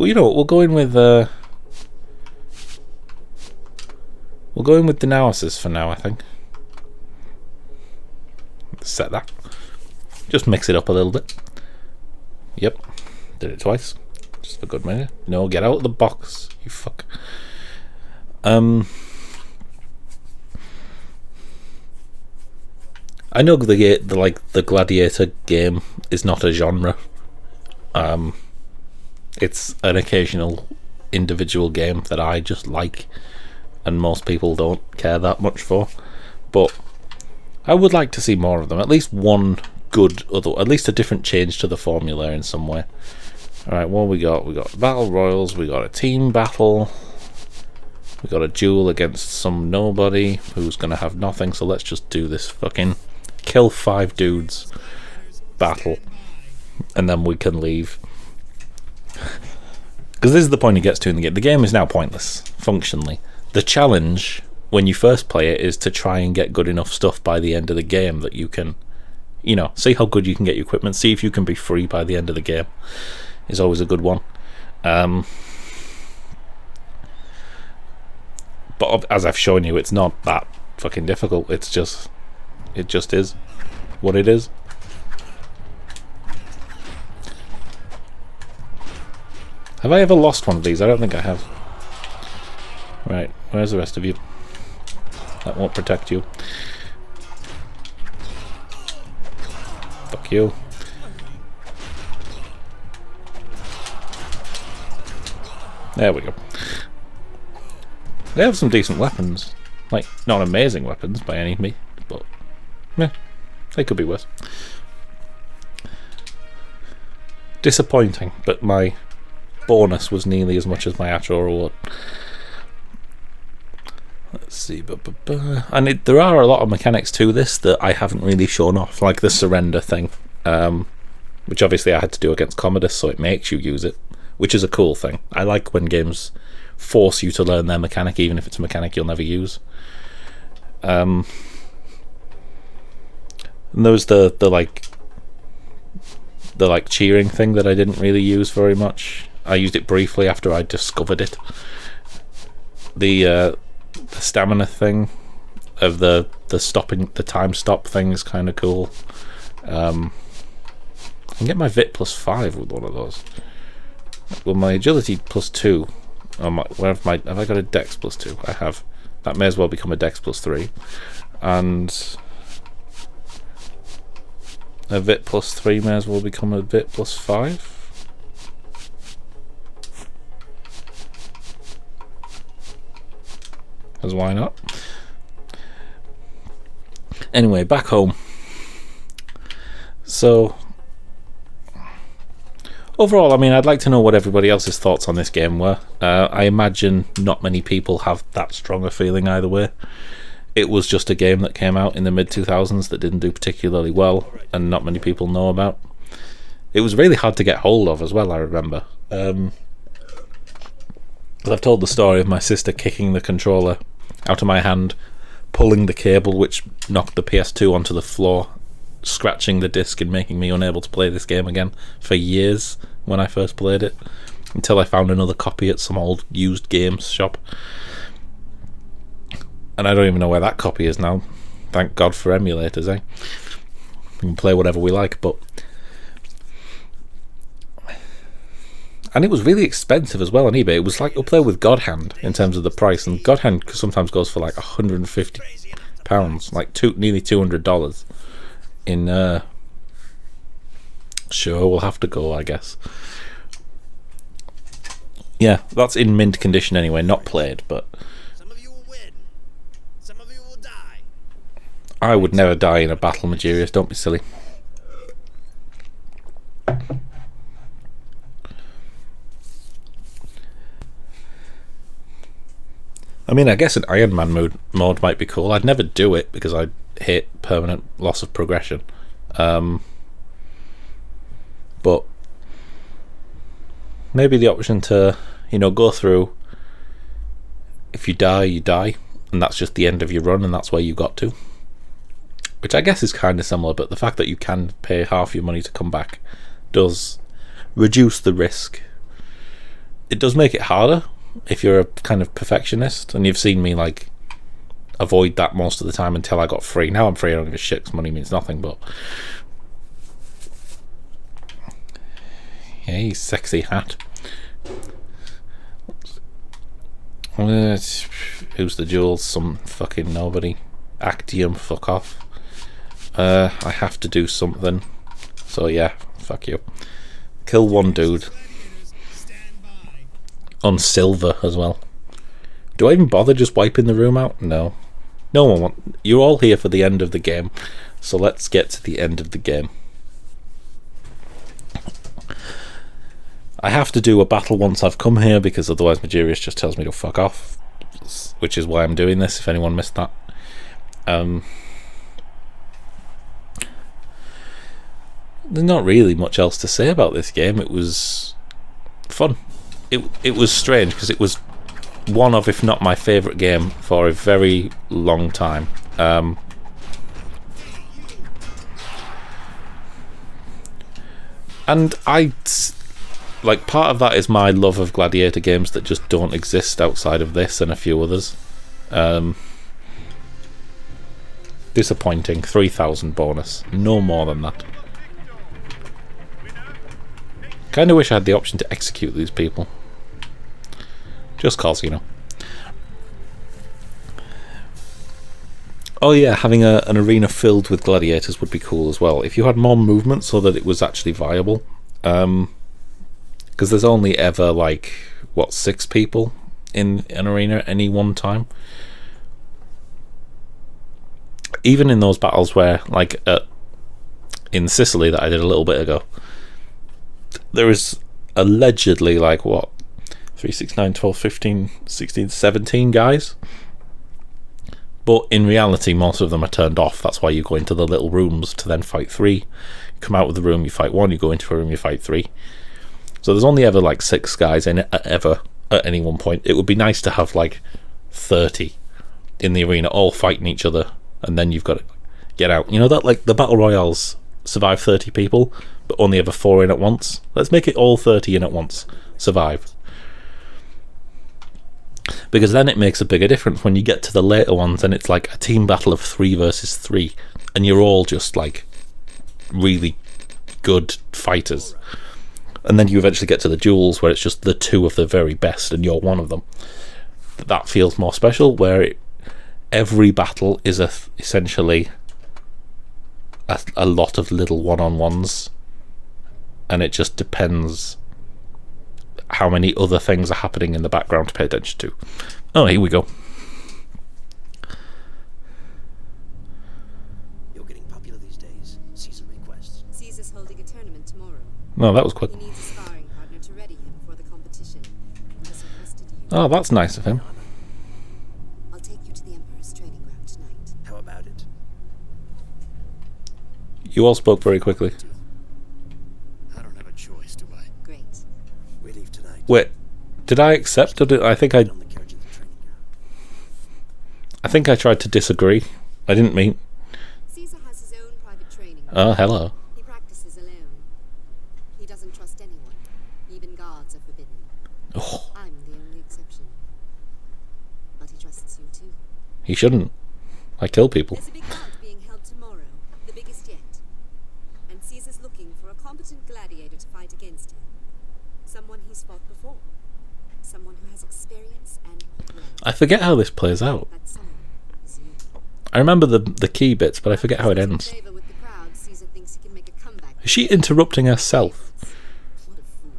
you know what, we'll go in with Denolysis for now, I think. Set that. Just mix it up a little bit. Yep. Did it twice. Just for good measure. No, get out of the box, you fuck. I know the Gladiator game is not a genre. It's an occasional individual game that I just like, and most people don't care that much for. But I would like to see more of them. At least one good, at least a different change to the formula in some way. Alright, what we got? We got battle royals, we got a team battle, we got a duel against some nobody who's gonna have nothing, so let's just do this fucking kill 5 dudes battle, and then we can leave. Because this is the point it gets to in the game. The game is now pointless, functionally. The challenge, when you first play it, is to try and get good enough stuff by the end of the game that you can, you know, see how good you can get your equipment, see if you can be free by the end of the game, is always a good one. But as I've shown you, it's not that fucking difficult. It just is what it is. Have I ever lost one of these? I don't think I have. Right, where's the rest of you? That won't protect you. Fuck you. There we go. They have some decent weapons. Like, not amazing weapons by any means, but yeah, they could be worse. Disappointing, but my bonus was nearly as much as my actual reward. Let's see, and there are a lot of mechanics to this that I haven't really shown off, like the surrender thing, which obviously I had to do against Commodus, so it makes you use it, which is a cool thing. I like when games force you to learn their mechanic, even if it's a mechanic you'll never use. And there was the cheering thing that I didn't really use very much. I used it briefly after I discovered it. The stamina thing of the stopping, the time stop thing is kind of cool. I can get my Vit +5 with one of those. Well, my agility +2. Have I got a Dex +2? I have. That may as well become a Dex +3, and a Vit +3 may as well become a Vit +5. Because why not? Anyway, back home. So overall, I mean, I'd like to know what everybody else's thoughts on this game were. I imagine not many people have that strong a feeling either way. It was just a game that came out in the mid-2000s that didn't do particularly well, and not many people know about. It was really hard to get hold of as well, I remember. I've told the story of my sister kicking the controller out of my hand, pulling the cable which knocked the PS2 onto the floor, scratching the disc and making me unable to play this game again for years when I first played it, until I found another copy at some old used games shop. And I don't even know where that copy is now. Thank God for emulators, eh? We can play whatever we like, but... And it was really expensive as well on eBay. It was like up there with God Hand in terms of the price, and God Hand sometimes goes for like £150, like nearly $200. In sure, we'll have to go, I guess. Yeah, that's in mint condition anyway, not played, but some of you will win, some of you will die. I would never die in a battle, Magirius, don't be silly. I mean, I guess an Iron Man mode might be cool. I'd never do it because I hate permanent loss of progression. But maybe the option to, you know, go through, if you die, you die, and that's just the end of your run, and that's where you got to. Which I guess is kind of similar, but the fact that you can pay half your money to come back does reduce the risk it does make it harder if you're a kind of perfectionist, and you've seen me like avoid that most of the time until I got free. Now I'm free, I don't give a shit 'cause money means nothing, but hey, sexy hat. Who's the jewels? Some fucking nobody. Actium, fuck off. I have to do something, so yeah, fuck you. Kill one dude on silver as well. Do I even bother just wiping the room out? No. No one wants. You're all here for the end of the game, so let's get to the end of the game. I have to do a battle once I've come here, because otherwise Majirius just tells me to fuck off, which is why I'm doing this, if anyone missed that. There's not really much else to say about this game. It was fun. It was strange, because it was one of, if not my favourite game for a very long time. And like, part of that is my love of Gladiator games that just don't exist outside of this and a few others. Disappointing. 3,000 bonus. No more than that. Kinda wish I had the option to execute these people. Just cause, you know. Oh yeah, having an arena filled with gladiators would be cool as well. If you had more movement so that it was actually viable. Because there's only ever, like, what, 6 people in an arena at any one time. Even in those battles where, like, in Sicily that I did a little bit ago, there is allegedly, like, what, 3, 6, 9, 12, 15, 16, 17 guys. But in reality, most of them are turned off. That's why you go into the little rooms to then fight 3. You come out of the room, you fight 1. You go into a room, you fight 3. So there's only ever like 6 guys in it ever at any one point. It would be nice to have like 30 in the arena all fighting each other, and then you've got to get out. You know that, like, the battle royales survive 30 people but only ever 4 in at once? Let's make it all 30 in at once survive. Because then it makes a bigger difference when you get to the later ones and it's like a team battle of 3 versus 3 and you're all just like really good fighters. And then you eventually get to the duels where it's just the 2 of the very best and you're one of them. That feels more special, where every battle is essentially a lot of little one-on-ones, and it just depends how many other things are happening in the background to pay attention to. Oh, here we go. You're getting popular these days. Caesar requests. Caesar's holding a tournament tomorrow. No, that was quick. He needs a sparring partner to ready him for the competition. And has requested you. Oh, that's nice of him. I'll take you to the Emperor's training ground tonight. How about it? You all spoke very quickly. I don't have a choice, do I? Great. We leave tonight. Wait, did I accept or did I think I On the carriage of the training ground. I tried to disagree. I didn't mean. Caesar has his own private training ground. Oh, hello. He practices alone. He doesn't trust anyone. Even guards are forbidden. Oh, I'm the only exception. But he trusts you too. he shouldn't. I kill people. There's a big bout being held tomorrow, the biggest yet. And Caesar's looking for a competent gladiator to fight against him. Someone he's fought before. Someone who has experience and brawn. I forget how this plays out. That someone is you. I remember the key bits, but I forget how it ends. Favor with the crowd, Caesar thinks he can make a comeback. Is she interrupting herself? What a fool.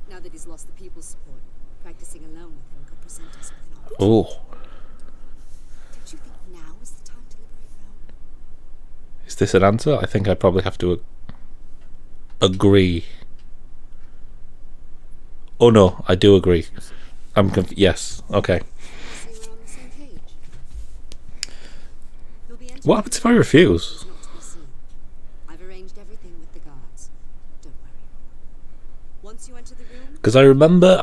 Now that he's lost the people's support, practicing alone with him could present us with an opportunity. Oh, Don't you think now is the time to liberate Rome? is this an answer? I think I probably have to agree. Oh no, I do agree. Yes, okay. See, we're on the same page. You'll be entering What happens if I refuse? It's not to be seen. I've arranged everything with the guards. Don't worry. Once you enter the room, Because I remember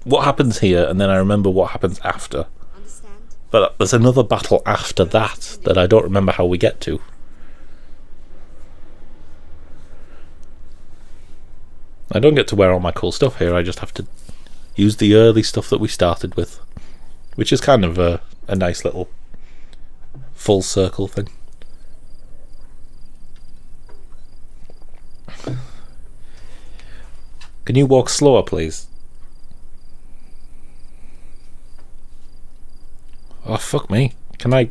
what happens here, and then I remember what happens after. understand? But there's another battle after that I don't remember how we get to. I don't get to wear all my cool stuff here, I just have to use the early stuff that we started with, which is kind of a nice little full circle thing. Can you walk slower, please? Oh, fuck me. Can I...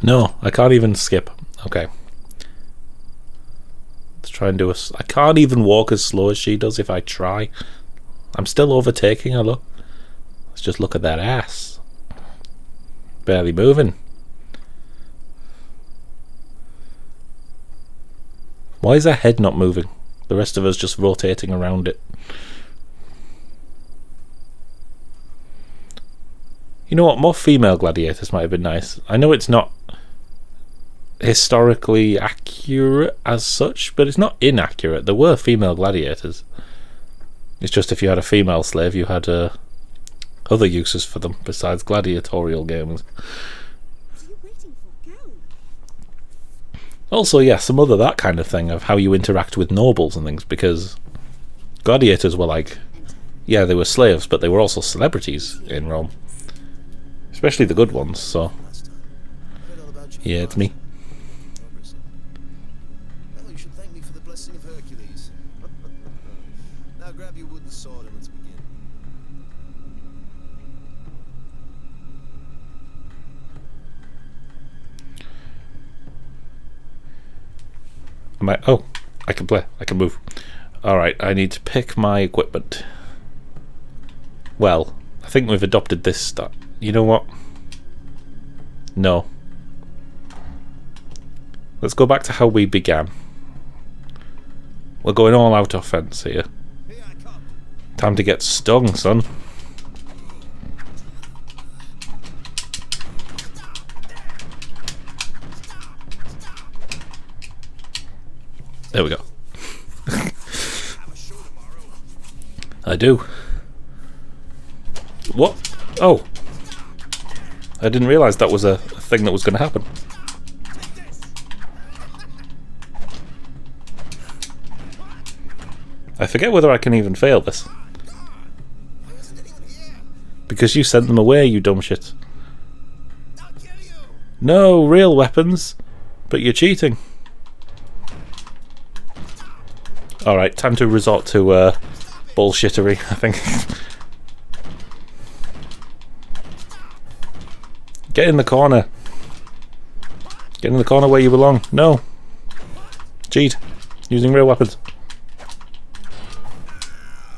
No, I can't even skip. Okay. Let's try and do a... I can't even walk as slow as she does if I try. I'm still overtaking her, look. Let's just look at that ass. Barely moving. Why is her head not moving? The rest of us just rotating around it. You know what? More female gladiators might have been nice. I know it's not historically accurate as such, but it's not inaccurate. There were female gladiators. It's just if you had a female slave, you had other uses for them besides gladiatorial games. What are you waiting for? Go. Also, yeah, some other that kind of thing of how you interact with nobles and things, because gladiators were like, yeah, they were slaves, but they were also celebrities in Rome. Especially the good ones, so... Yeah, it's me. Well, you should thank me for the blessing of Hercules. Now grab your wooden sword and let's begin. Oh, I can play. I can move. Alright, I need to pick my equipment. Well, I think we've adopted this stuff. You know what? No. Let's go back to how we began. We're going all out offense here. Here I come. Time to get stung, son. There we go. I do. What? Oh. I didn't realise that was a thing that was going to happen. I forget whether I can even fail this. Because you sent them away, you dumb shit. No, real weapons. But you're cheating. Alright, time to resort to bullshittery, I think. Get in the corner. Get in the corner where you belong. No. Cheat. Using real weapons.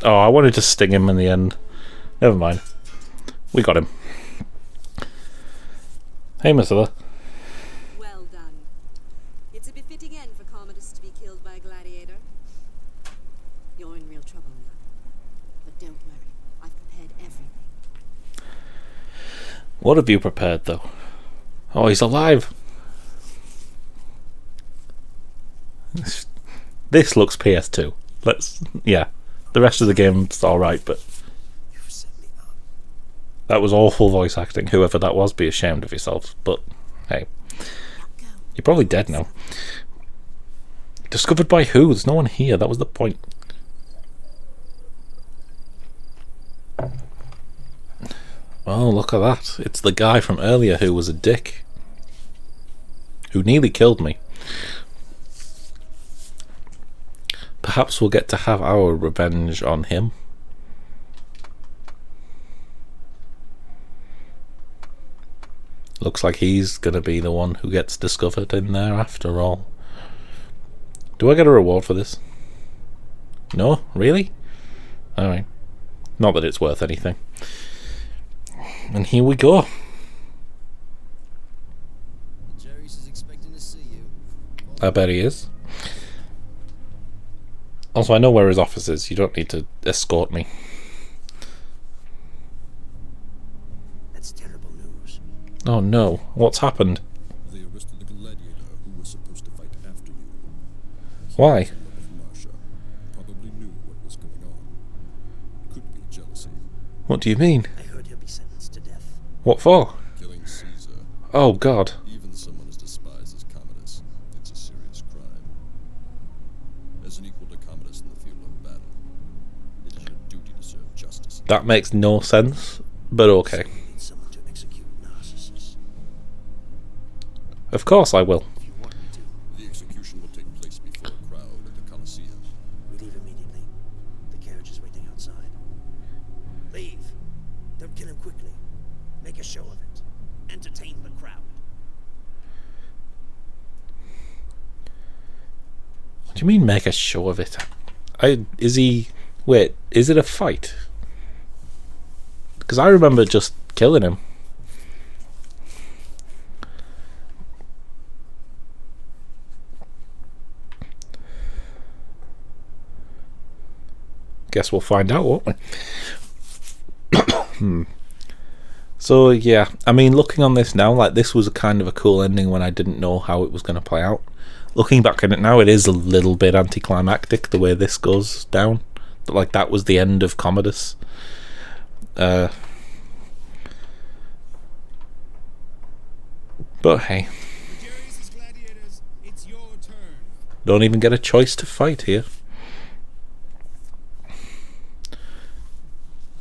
Oh, I wanted to sting him in the end. Never mind. We got him. Hey, Mithila. Well done. It's a befitting end for Commodus to be killed by a gladiator. You're in real trouble now. But don't worry, I've prepared everything. What have you prepared, though? Oh, he's alive. This looks PS2. Yeah. The rest of the game's alright, but that was awful voice acting. Whoever that was, be ashamed of yourself. But, hey. You're probably dead now. Discovered by who? There's no one here. That was the point. Oh, look at that. It's the guy from earlier who was a dick. Who nearly killed me. Perhaps we'll get to have our revenge on him. Looks like he's going to be the one who gets discovered in there after all. Do I get a reward for this? No? Really? Alright. Not that it's worth anything. And here we go. Jerry's is expecting to see you. I bet he is. Also, I know where his office is. You don't need to escort me. Oh no, what's happened? They arrested the Gladiator who was supposed to fight after you. Why? Son of Marcia. Probably knew what was going on. Could be jealousy. What do you mean? I heard he'll be sentenced to death. What for? Killing Caesar. Oh god. Even someone as despised as Commodus. It's a serious crime. As an equal to Commodus in the field of battle, it is your duty to serve justice. That makes no sense, but okay. We need someone to execute Narcissus. Of course I will. If you want me to, The execution will take place before a crowd at the Colosseum. we leave immediately. The carriage is waiting outside. Leave. Don't kill him quickly. Make a show of it. Entertain the crowd. What do you mean make a show of it? Wait, is it a fight? Because I remember just killing him. Guess we'll find out, won't we? So yeah, I mean, looking on this now, like, this was a kind of a cool ending when I didn't know how it was going to play out. Looking back at it now, it is a little bit anticlimactic the way this goes down. But like, that was the end of Commodus. But hey, Luxurious gladiators, it's your turn. don't even get a choice to fight here.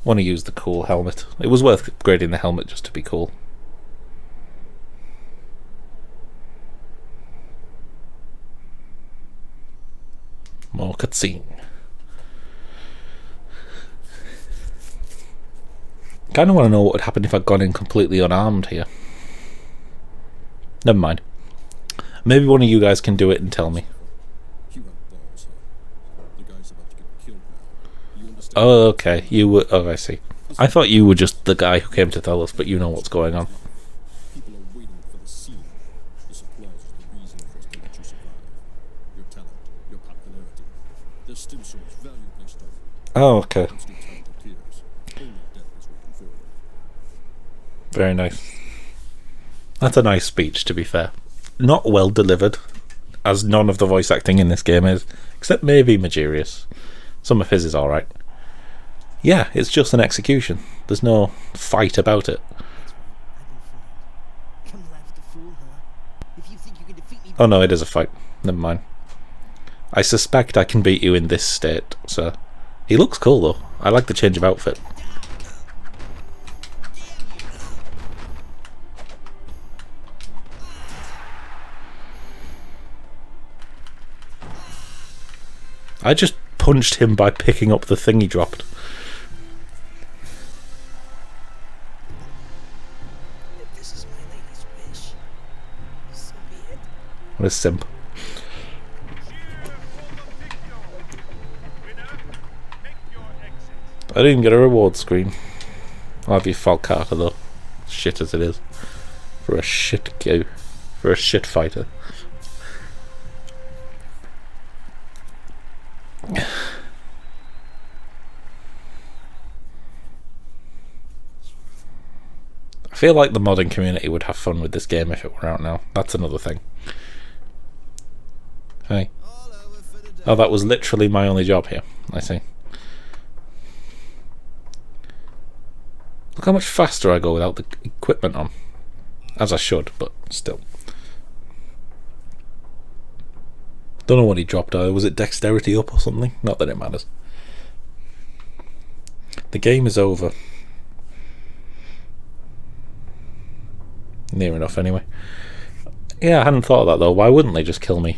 Want to use the cool helmet. It was worth upgrading the helmet just to be cool. More cutscene. Kind of want to know what would happen if I'd gone in completely unarmed here. Never mind. Maybe one of you guys can do it and tell me. You have balls, huh? The guy's about to get killed now. You understand? Oh, okay. You were. Oh, I see. I thought you were just the guy who came to tell us, but you know what's going on. People are waiting for the scene. This applause is the reason for us to let you survive. Your talent, your popularity. There's still so much value placed on it. Oh, okay. Once your talent appears, only death is waiting for you. Very nice. That's a nice speech, to be fair. Not well delivered, as none of the voice acting in this game is, except maybe Magirius. Some of his is alright. Yeah, it's just an execution. There's no fight about it. That's right. I've been fooled. Come laugh to fool her. If you think you can defeat me, Oh no, it is a fight. Never mind. I suspect I can beat you in this state, so... He looks cool though. I like the change of outfit. I just punched him by picking up the thing he dropped. if this is my lady's wish, so be it. What a simp. I didn't even get a reward screen. I'll have you Falcata though. Shit as it is. For a shit go. For a shit fighter. I feel like the modding community would have fun with this game if it were out now. That's another thing. Hey. All over for the day. Oh, that was literally my only job here. I see. Look how much faster I go without the equipment on. As I should, but still. Don't know what he dropped either. Was it dexterity up or something? Not that it matters. The game is over. Near enough, anyway. Yeah, I hadn't thought of that, though. Why wouldn't they just kill me?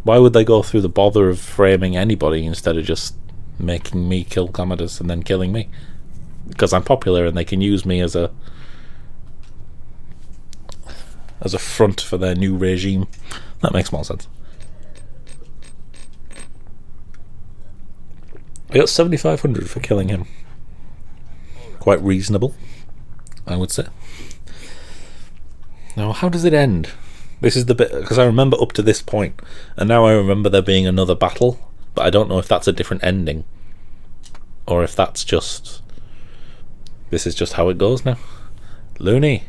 Why would they go through the bother of framing anybody instead of just making me kill Commodus and then killing me? Because I'm popular and they can use me as a front for their new regime. That makes more sense. I got 7,500 for killing him. Quite reasonable, I would say. Now, how does it end? This is the bit, because I remember up to this point, and now I remember there being another battle, but I don't know if that's a different ending, or if that's just... This is just how it goes now. Looney.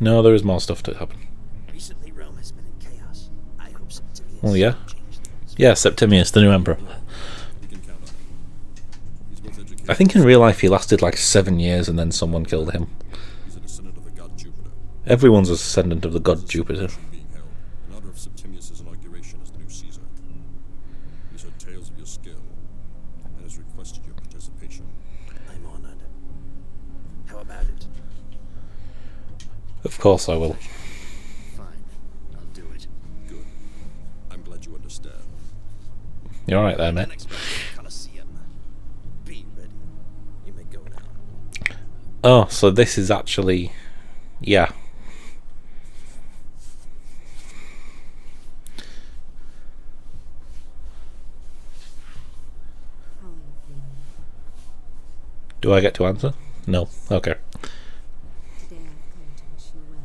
No, there is more stuff to happen. Recently, Rome has been in chaos. I hope Septimius Oh, yeah? will change things. Yeah, Septimius, the new emperor. We can count on him. He's both educated. I think in real life he lasted like 7 years and then someone killed him. He's a descendant of the god Jupiter. Everyone's a descendant of the god Jupiter. Being held in honor of Septimius' inauguration as the new Caesar. He's heard tales of your skill and has requested your participation. I'm honored. How about it? Of course I will. Fine. I'll do it. Good. I'm glad you understand. You're alright there, mate. Next round, Colosseum. Be ready. You may go now. Oh, so this is actually... Yeah. How are you feeling? Do I get to answer? No. Okay. Today I've come to wish you well.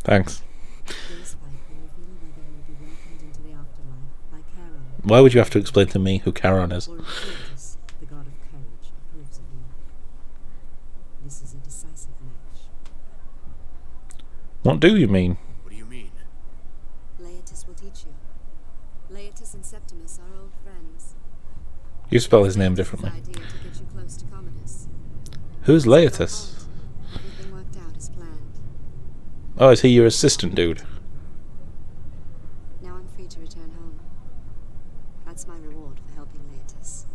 Thanks. This fight will reveal whether you will be welcomed into the afterlife by Charon, Why would you have to explain to me who Charon is? or if Thetis, the god of courage, approves of you. This is a decisive match. What do you mean? What do you mean? Laetus will teach you. Laetus and Septimus are old friends. You spell his name His differently. idea to get you close to Commodus. Who's Laetus? Everything worked out as planned. Oh, is he your assistant dude? Now I'm free to return home. That's my reward for helping Laetus.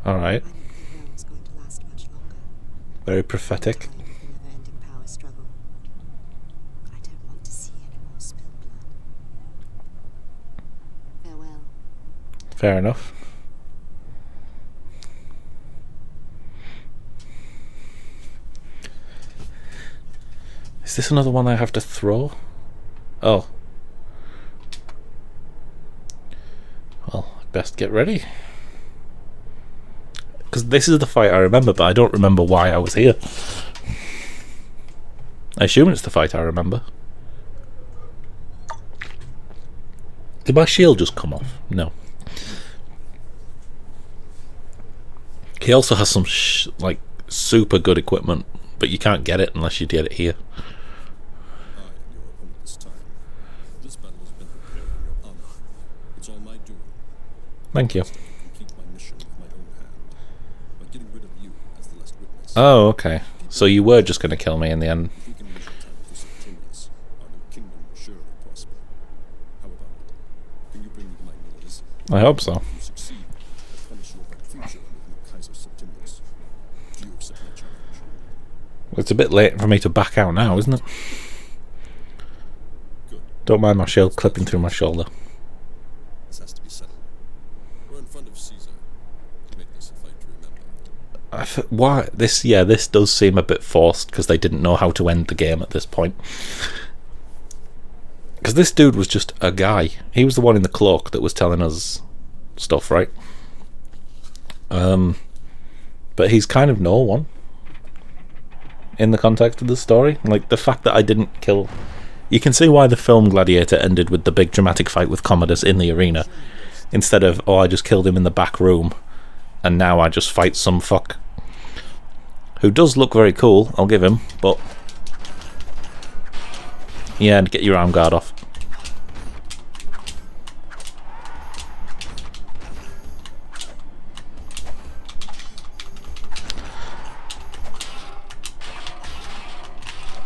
Alright. I don't think Rome's going to last much longer. Very I'm prophetic. tired of the never-ending power struggle. I don't want to see any more spilled blood. Farewell. Fair enough. Is this another one I have to throw? Oh. Well, I'd best get ready. Because this is the fight I remember, but I don't remember why I was here. I assume it's the fight I remember. Did my shield just come off? No. He also has some like super good equipment, but you can't get it unless you get it here. I am your opponent this time. This battle has been prepared in your honor. It's all my doing. Thank you. Complete my mission with my own hand by getting rid of you as the last witness. Oh, okay. So you were just going to kill me in the end. If we can reach a time for Septimius, our new kingdom will surely prosper. How about it? Can you bring me to my knees? I hope so. If you succeed, I promise you a bright future under the new Kaiser Septimius. Do you accept my challenge? It's a bit late for me to back out now, isn't it? Good. Don't mind my shield clipping through my shoulder. This has to be settled. We're in front of Caesar. Make this a fight to remember. Why this? Yeah, this does seem a bit forced because they didn't know how to end the game at this point. Because this dude was just a guy. He was the one in the cloak that was telling us stuff, right? But he's kind of no one in the context of the story. Like the fact that I didn't kill. You can see why the film Gladiator ended with the big dramatic fight with Commodus in the arena, instead of, oh, I just killed him in the back room and now I just fight some fuck who does look very cool, I'll give him, but yeah, and get your arm guard off.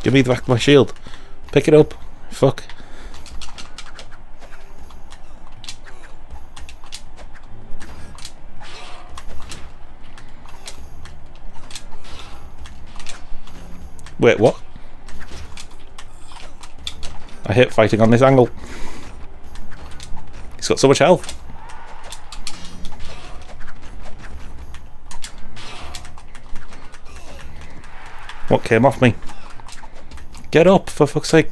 Give me back my shield. Pick it up. Fuck. Wait, what? I hate fighting on this angle. He's got so much health. What came off me? Get up, for fuck's sake.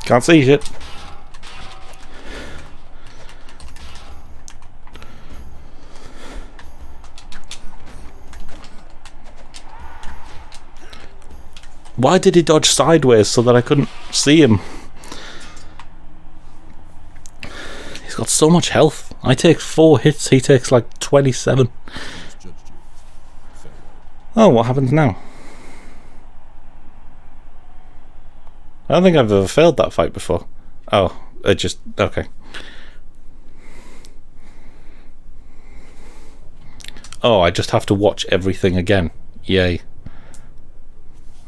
Can't see shit. Why did he dodge sideways so that I couldn't see him? He's got so much health. I take 4 hits, he takes like 27. Judged you. Oh, what happens now? I don't think I've ever failed that fight before. Oh, it just... okay. Oh, I just have to watch everything again. Yay.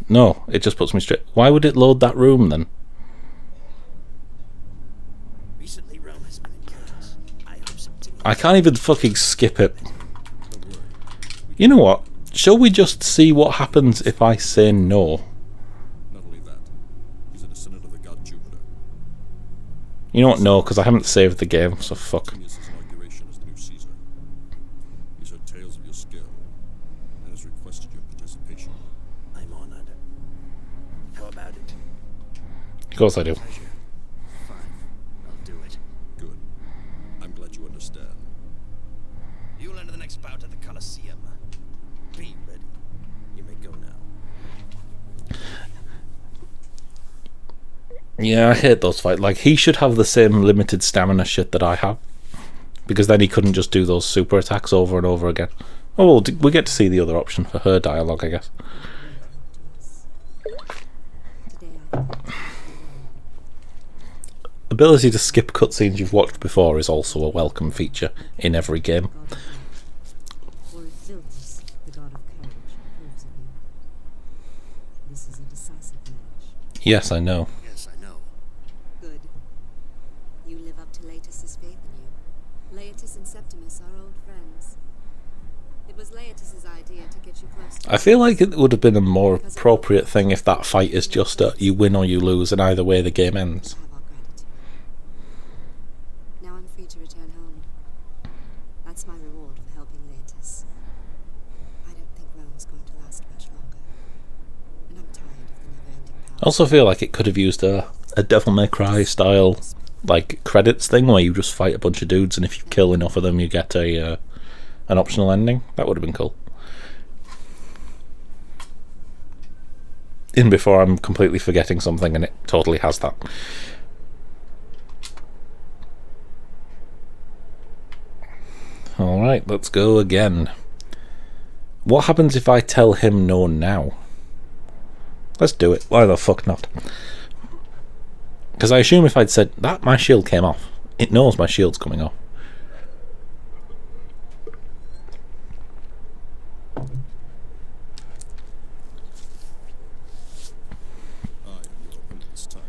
No, it just puts me straight... Why would it load that room then? Recently, Rome has been in chaos. I hope Septimius... I can't even fucking skip it. You know what? Shall we just see what happens if I say no? Not only that, he's an assassinate of the god Jupiter. You know what? No, because I haven't saved the game, so fuck. Septimius' inauguration as the new Caesar. He's heard tales of your skill and has requested your participation. I'm honored. How about it? Of course I do. Pleasure. Fine. I'll do it. Good. I'm glad you understand. You'll enter the next bout at the Colosseum. Be ready. You may go now. Yeah, I hate those fights. Like, he should have the same limited stamina shit that I have. Because then he couldn't just do those super attacks over and over again. Oh, well, we get to see the other option for her dialogue, I guess. Ability to skip cutscenes you've watched before is also a welcome feature in every game. For Philus, the god of courage, approves of you. This is a decisive match. Yes, I know. Yes, I know. Good. You live up to Laetus's faith in you. Laetus and Septimus are old friends. It was Laetus's idea to get you close to I feel like it would have been a more appropriate thing if that fight is just a you win or you lose, and either way the game ends. have our gratitude. Now I'm free to return home. That's my reward for helping Laetus. I don't think Rome's going to last much longer. And I'm tired of the never-ending power. I also feel like it could have used a Devil May Cry style like credits thing where you just fight a bunch of dudes and if you kill enough of them you get a an optional ending. That would have been cool. In before I'm completely forgetting something and it totally has that. Alright, let's go again. What happens if I tell him no now? Let's do it. Why the fuck not? Because I assume if I'd said that, my shield came off. It knows my shield's coming off. I am your opponent this time.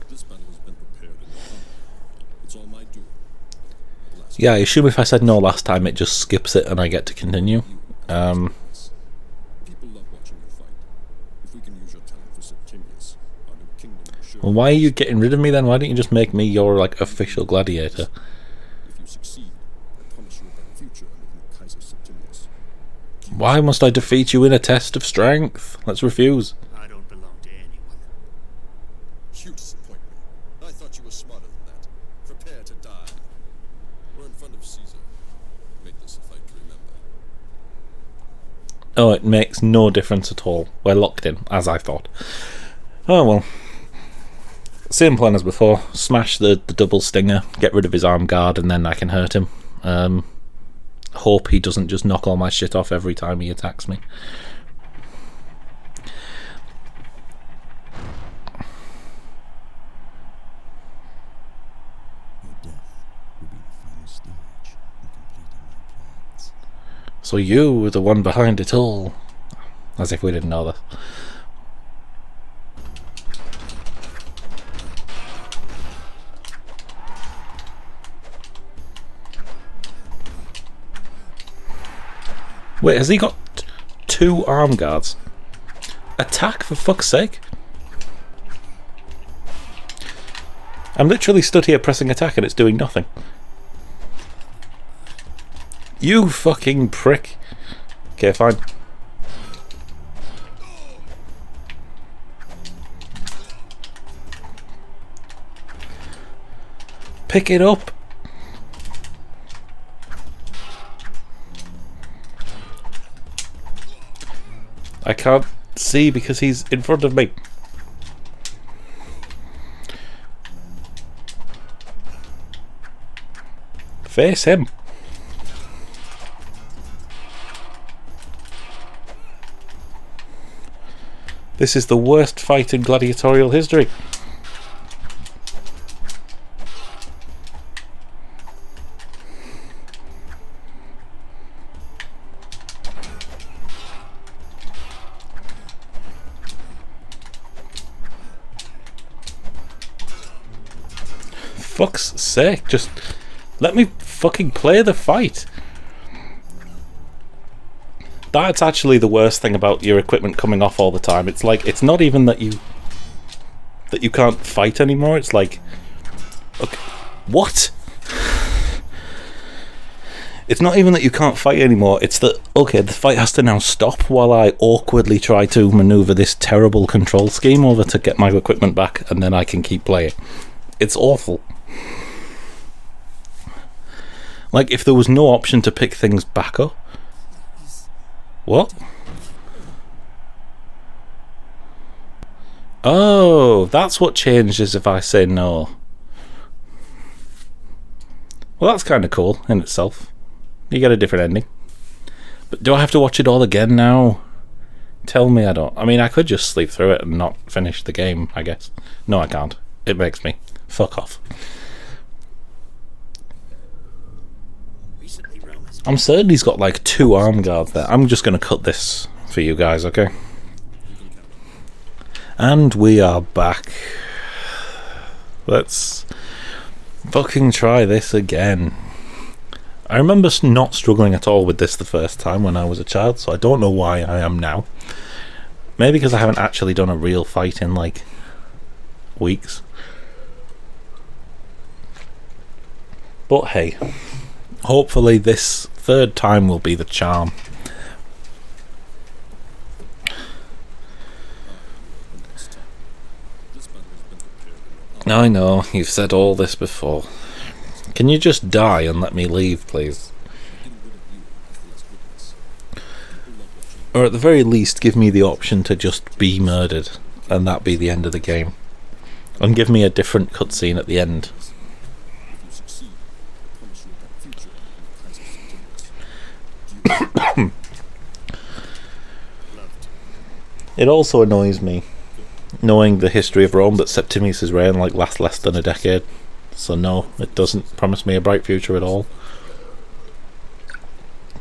This battle has been prepared in your honor. It's all my doing. At last, Yeah, I assume if I said no last time, it just skips it and I get to continue. people love watching you fight. If we can use your talent for Septimius, our new kingdom will surely... Well, why are you getting rid of me then? Why don't you just make me your, like, official gladiator? If you succeed, I promise you a better future under the new Kaiser Septimius. Why must I defeat you in a test of strength? Let's refuse. I don't belong to anyone. You disappoint me. I thought you were smarter than that. Prepare to die. We're in front of Caesar. Make this a fight to remember. Oh, it makes no difference at all. We're locked in, as I thought. Oh well. Same plan as before. Smash the double stinger, get rid of his arm guard, and then I can hurt him. Hope he doesn't just knock all my shit off every time he attacks me. Your death will be the final stage in completing my plans. So you were the one behind it all. As if we didn't know that. Wait, has he got two arm guards? Attack, for fuck's sake. I'm literally stood here pressing attack and it's doing nothing. You fucking prick. Okay, fine. Pick it up. I can't see because he's in front of me. Face him. This is the worst fight in gladiatorial history. Fuck's sake, just let me fucking play the fight. That's actually the worst thing about your equipment coming off all the time. It's like, it's not even that you can't fight anymore. It's like, okay, what? It's not even that you can't fight anymore. It's that, okay, the fight has to now stop while I awkwardly try to maneuver this terrible control scheme over to get my equipment back, and then I can keep playing. It's awful. Like, if there was no option to pick things back up. What? Oh, that's what changes if I say no. Well, that's kind of cool in itself. You get a different ending. But do I have to watch it all again now? Tell me I don't. I mean, I could just sleep through it and not finish the game, I guess. No, I can't. It makes me. Fuck off. I'm certain he's got like 2 arm guards there. I'm just going to cut this for you guys, okay? And we are back. Let's fucking try this again. I remember not struggling at all with this the first time when I was a child, so I don't know why I am now. Maybe because I haven't actually done a real fight in like weeks. But hey, hopefully this third time will be the charm. I know, you've said all this before. Can you just die and let me leave, please? Or at the very least, give me the option to just be murdered, and that be the end of the game. And give me a different cutscene at the end. It also annoys me, knowing the history of Rome, that Septimius' reign like lasts less than a decade. So no, it doesn't promise me a bright future at all.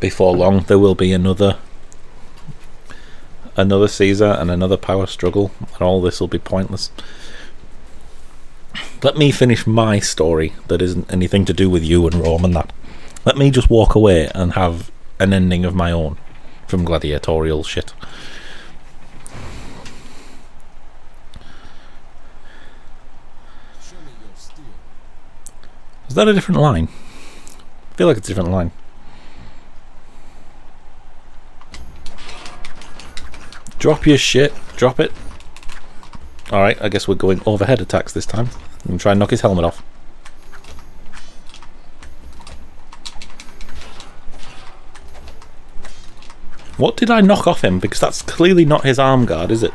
Before long, there will be another Caesar and another power struggle, and all this will be pointless. Let me finish my story that isn't anything to do with you and Rome and that. Let me just walk away and have an ending of my own from gladiatorial shit. Is that a different line? I feel like it's a different line. Drop your shit. Drop it. Alright, I guess we're going overhead attacks this time. I'm going to try and knock his helmet off. What did I knock off him? Because that's clearly not his arm guard, is it?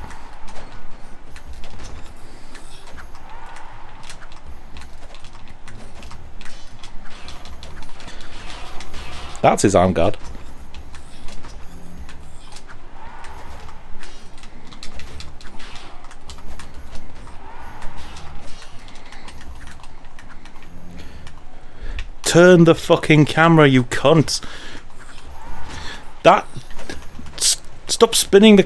That's his arm guard. Turn the fucking camera, you cunt. That... Stop spinning the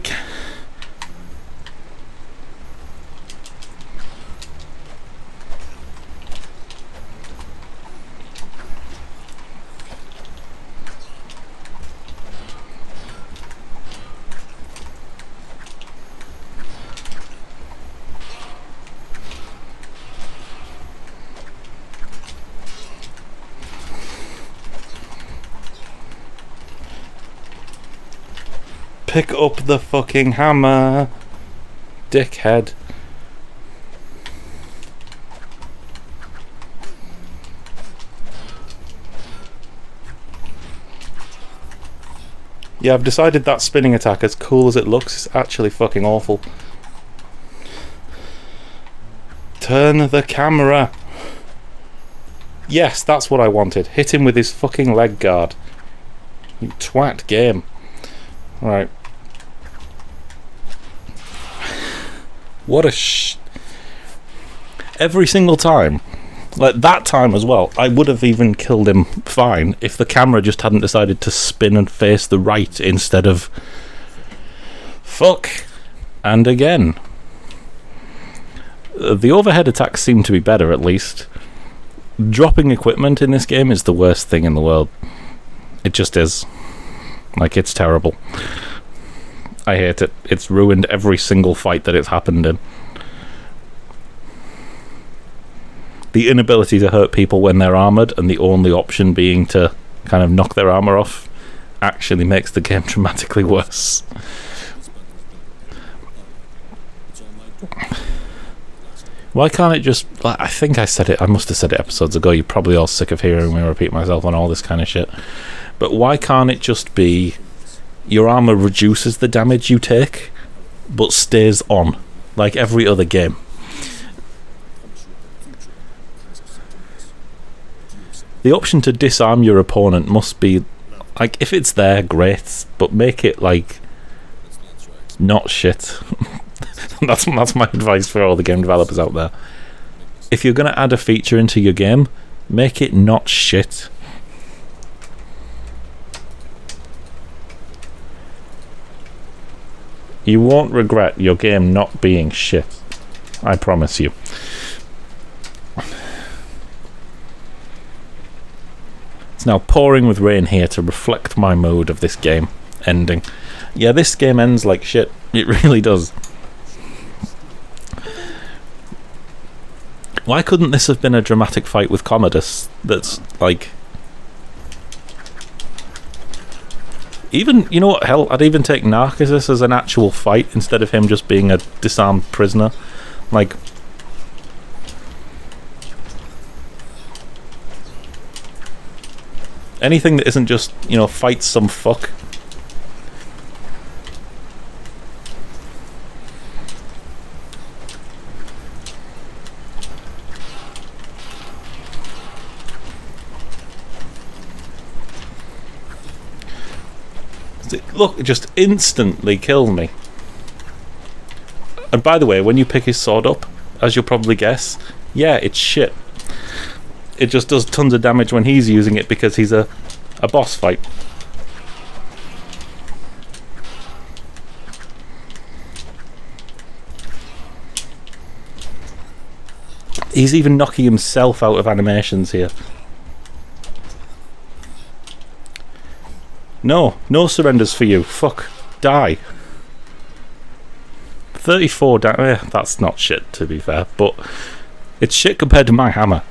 Pick up the fucking hammer, dickhead. Yeah, I've decided that spinning attack, as cool as it looks, is actually fucking awful. Turn the camera. Yes, that's what I wanted. Hit him with his fucking leg guard. You twat game. Right. What a every single time. Like that time as well, I would have even killed him fine if the camera just hadn't decided to spin and face the right instead of fuck. And again. The overhead attacks seem to be better, at least. Dropping equipment in this game is the worst thing in the world. It just is. Like, it's terrible. I hate it. It's ruined every single fight that it's happened in. The inability to hurt people when they're armoured, and the only option being to kind of knock their armour off, actually makes the game dramatically worse. Why can't it just... Like, I think I said it, I must have said it episodes ago, you're probably all sick of hearing me repeat myself on all this kind of shit. But why can't it just be your armour reduces the damage you take, but stays on, like every other game? The option to disarm your opponent must be... Like, if it's there, great, but make it, like, not shit. That's my advice for all the game developers out there. If you're going to add a feature into your game, make it not shit. You won't regret your game not being shit. I promise you. It's now pouring with rain here to reflect my mood of this game ending. Yeah, this game ends like shit. It really does. Why couldn't this have been a dramatic fight with Commodus that's like... Even, you know what, hell, I'd even take Narcissus as an actual fight instead of him just being a disarmed prisoner. Like... anything that isn't just, you know, fight some fuck. Look, it just instantly killed me. And by the way, when you pick his sword up, as you'll probably guess, yeah, it's shit. It just does tons of damage when he's using it because he's a boss fight. He's even knocking himself out of animations here. No surrenders for you. Fuck. Die. 34 damage. That's not shit, to be fair, but it's shit compared to my hammer.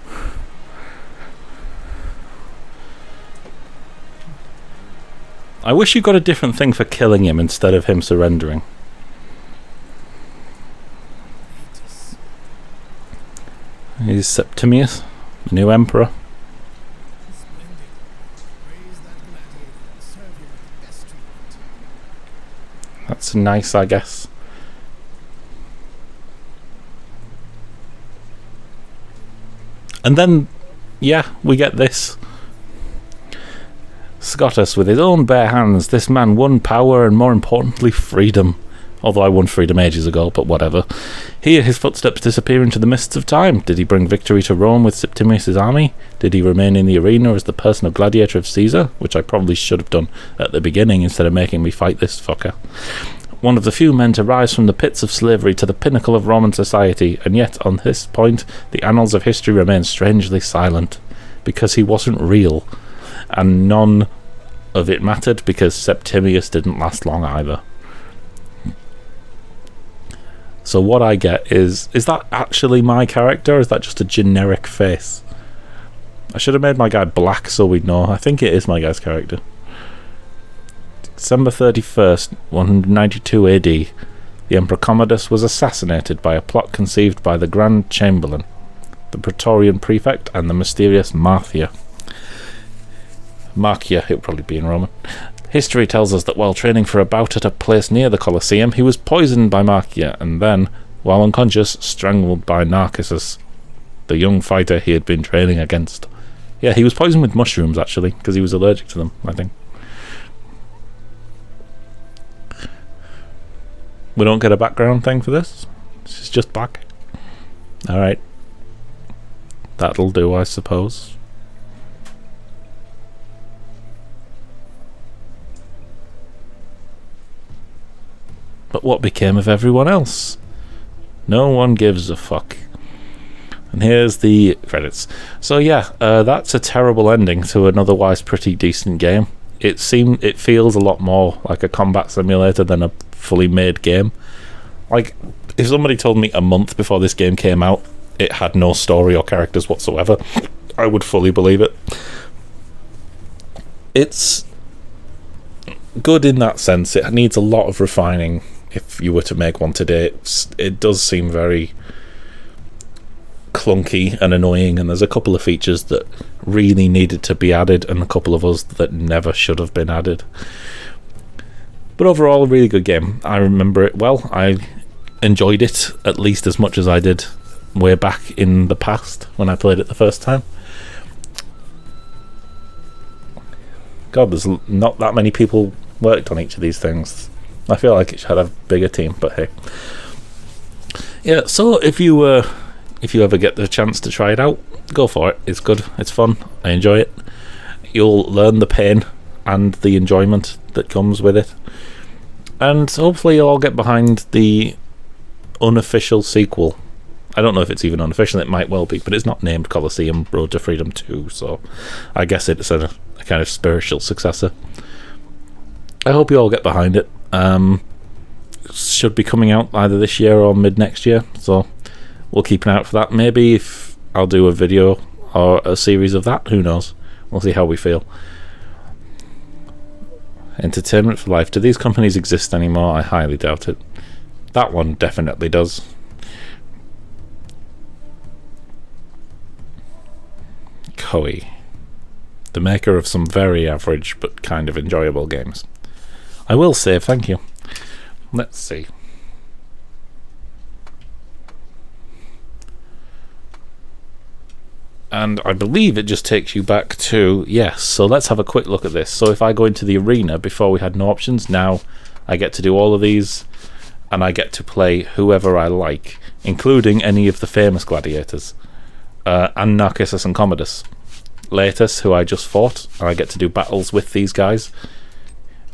I wish you got a different thing for killing him instead of him surrendering. He's Septimius, the new emperor. That's nice, I guess. And then, yeah, we get this. Scotus, with his own bare hands, this man won power and, more importantly, freedom. Although I won freedom ages ago, but whatever. Here his footsteps disappear into the mists of time. Did he bring victory to Rome with Septimius' army? Did he remain in the arena as the personal gladiator of Caesar? Which I probably should have done at the beginning instead of making me fight this fucker. One of the few men to rise from the pits of slavery to the pinnacle of Roman society, and yet on this point the annals of history remain strangely silent. Because he wasn't real. And none of it mattered because Septimius didn't last long either. So what I get is that actually my character, or is that just a generic face? I should have made my guy black so we'd know. I think it is my guy's character. December 31st, 192 AD, the Emperor Commodus was assassinated by a plot conceived by the Grand Chamberlain, the Praetorian Prefect, and the mysterious Marcia. It would probably be in Roman. History tells us that while training for a bout at a place near the Colosseum, he was poisoned by Marcia and then, while unconscious, strangled by Narcissus, the young fighter he had been training against. Yeah, he was poisoned with mushrooms, actually, because he was allergic to them, I think. We don't get a background thing for this? She's just back. Alright. That'll do, I suppose. But what became of everyone else? No one gives a fuck. And here's the credits. So yeah, that's a terrible ending to an otherwise pretty decent game. It feels a lot more like a combat simulator than a fully made game. Like, if somebody told me a month before this game came out it had no story or characters whatsoever, I would fully believe it. It's good in that sense. It needs a lot of refining if you were to make one today. It does seem very clunky and annoying, and there's a couple of features that really needed to be added and a couple of others that never should have been added. But overall, a really good game. I remember it well. I enjoyed it at least as much as I did way back in the past when I played it the first time. God, there's not that many people worked on each of these things. I feel like it should have a bigger team, but hey. Yeah, so if you ever get the chance to try it out, go for it. It's good, it's fun, I enjoy it. You'll learn the pain and the enjoyment that comes with it. And hopefully you'll all get behind the unofficial sequel. I don't know if it's even unofficial, it might well be, but it's not named Colosseum Road to Freedom 2, so I guess it's a kind of spiritual successor. I hope you all get behind it. Should be coming out either this year or mid next year, so we'll keep an eye out for that. Maybe if I'll do a video or a series of that, who knows. We'll see how we feel. Entertainment for life. Do these companies exist anymore? I highly doubt it. That one definitely does. Koei, the maker of some very average but kind of enjoyable games. I will say thank you. Let's see. And I believe it just takes you back to, yes, so let's have a quick look at this. So if I go into the arena, before we had no options, now I get to do all of these, and I get to play whoever I like, including any of the famous gladiators, and Narcissus and Commodus. Latus, who I just fought, and I get to do battles with these guys.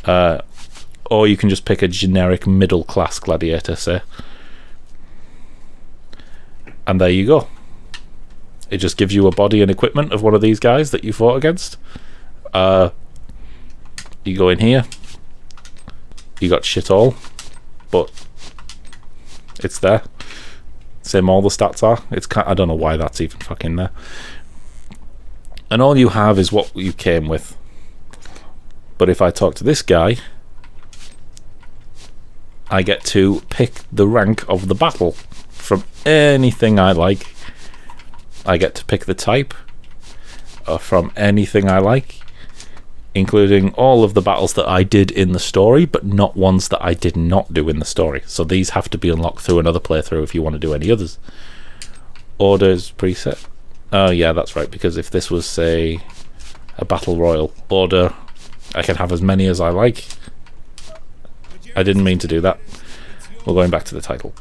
Or you can just pick a generic middle-class gladiator, say. And there you go. It just gives you a body and equipment of one of these guys that you fought against. You go in here. You got shit all, but it's there. Same all the stats are. I don't know why that's even fucking there. And all you have is what you came with. But if I talk to this guy, I get to pick the rank of the battle from anything I like. I get to pick the type from anything I like, including all of the battles that I did in the story, but not ones that I did not do in the story. So these have to be unlocked through another playthrough if you want to do any others. Orders preset. Oh yeah, that's right, because if this was, say, a battle royal order, I can have as many as I like. I didn't mean to do that. We're going back to the title.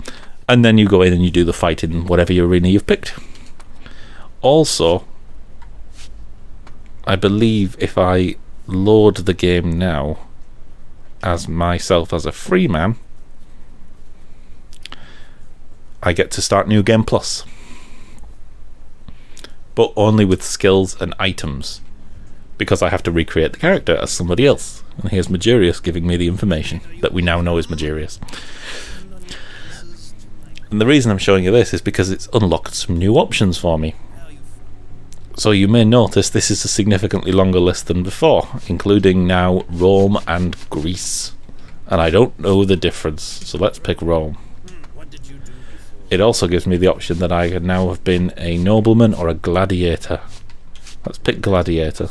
And then you go in and you do the fight in whatever arena you've picked. Also, I believe if I load the game now as myself as a free man, I get to start New Game Plus. But only with skills and items, because I have to recreate the character as somebody else. And here's Magirius giving me the information that we now know is Magirius. And the reason I'm showing you this is because it's unlocked some new options for me. So you may notice this is a significantly longer list than before, including now Rome and Greece. And I don't know the difference, so let's pick Rome. It also gives me the option that I could now have been a nobleman or a gladiator. Let's pick gladiator.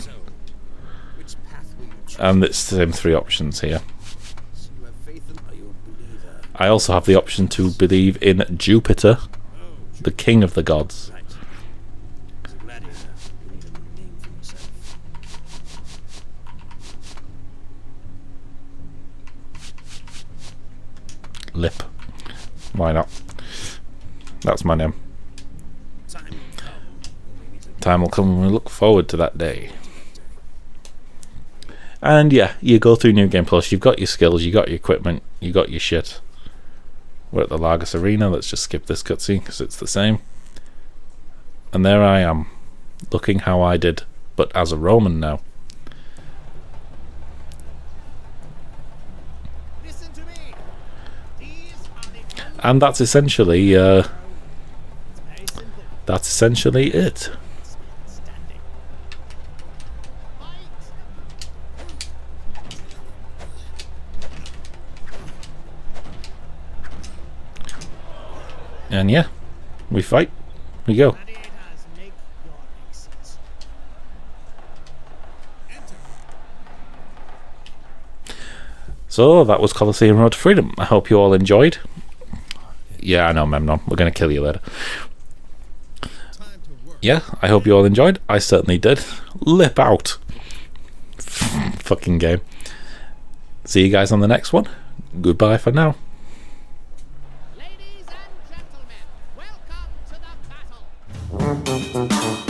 And it's the same three options here. I also have the option to believe in Jupiter, the king of the gods. Lip. Why not? That's my name. Time will come when we meet again. Time will come and we look forward to that day. And yeah, you go through New Game Plus, you've got your skills, you got your equipment, you got your shit. We're at the Lagos Arena, let's just skip this cutscene because it's the same. And there I am, looking how I did, but as a Roman now. Listen to me. These are the only And that's essentially It's very simple. it. Standing. Fight. And yeah, we fight, we go. Gladiators, make your exits. So that was Colosseum Road to Freedom. I hope you all enjoyed. Yeah, I know, Memnon. We're going to kill you later. Time to work. Yeah, I hope you all enjoyed. I certainly did. Lip out. Fucking game. See you guys on the next one. Goodbye for now. Ladies and gentlemen, welcome to the battle.